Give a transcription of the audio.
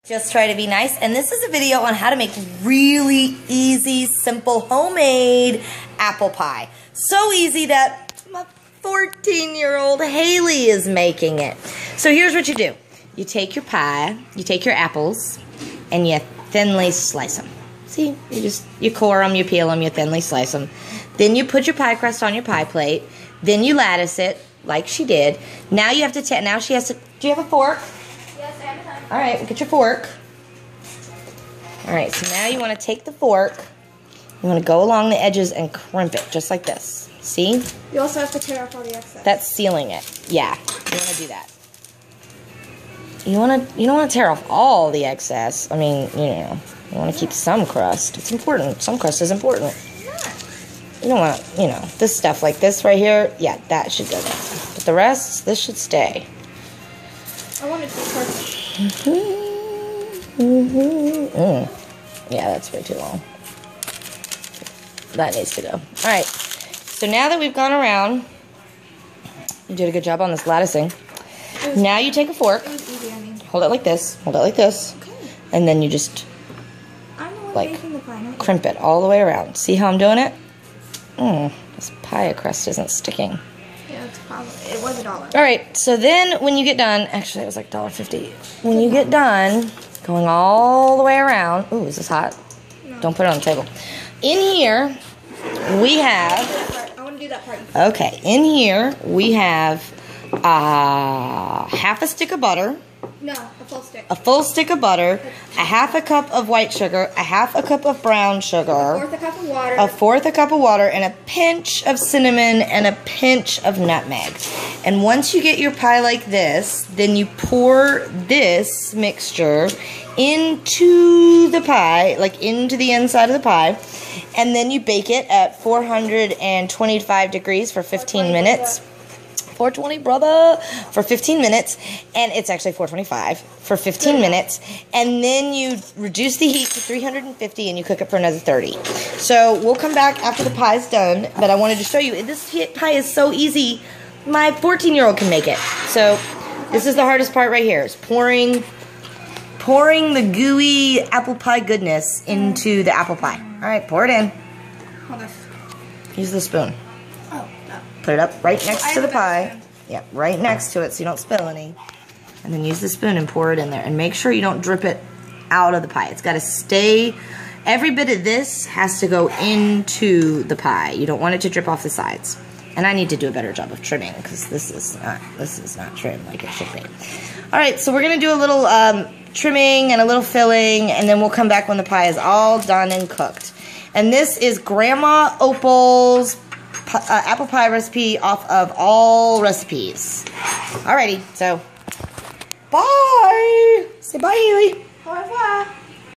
Just try to be nice, and this is a video on how to make really easy, simple, homemade apple pie. So easy that my 14-year-old Haley is making it. So here's what you do. You take your pie, you take your apples, and you thinly slice them. See, you core them, you peel them, you thinly slice them. Then you put your pie crust on your pie plate. Then you lattice it, like she did. Now you have to, now she has to, do you have a fork? Yes, I have a time. All right, get your fork. All right, so now you want to take the fork. You want to go along the edges and crimp it, just like this. See? You also have to tear off all the excess. That's sealing it. Yeah, you want to do that. You don't want to tear off all the excess. I mean, you want to keep some crust. It's important. Some crust is important. You don't want, this stuff like this right here. Yeah, that should go there. But the rest, this should stay. I want it to be perfect. Yeah, that's way too long. That needs to go. All right. So now that we've gone around, you did a good job on this latticing. Now you take a fork. It was easy, hold it like this. Hold it like this. Okay. And then you just I'm the one like making the pie, not crimp it all the way around. See how I'm doing it? This pie crust isn't sticking. Yeah, it's probably, it was $1. All right, so then when you get done, actually it was like $1.50. When you get done going all the way around, ooh, is this hot? No. Don't put it on the table. In here, we have, I want to do that part. okay, in here we have half a stick of butter. No, a full stick. A full stick of butter, a half a cup of white sugar, a half a cup of brown sugar, A cup of water. a fourth a cup of water, and a pinch of cinnamon and a pinch of nutmeg. And once you get your pie like this, then you pour this mixture into the pie, like into the inside of the pie, and then you bake it at 425 degrees for 15 minutes. 420, brother, for 15 minutes, and it's actually 425 for 15 minutes, and then you reduce the heat to 350 and you cook it for another 30. So we'll come back after the pie's done, but I wanted to show you, this pie is so easy, my 14-year-old can make it. So this is the hardest part right here, is pouring the gooey apple pie goodness into the apple pie. All right, pour it in. Hold on. Use the spoon. Oh, no. Put it up right next to the pie. Yeah, right next to it so you don't spill any. And then use the spoon and pour it in there. And make sure you don't drip it out of the pie. It's got to stay, every bit of this has to go into the pie. You don't want it to drip off the sides. And I need to do a better job of trimming because this is not trimmed like it should be. All right, so we're going to do a little trimming and a little filling, and then we'll come back when the pie is all done and cooked. And this is Grandma Opal's apple pie recipe off of All Recipes. Alrighty, so bye. Say bye, Haley. Au revoir.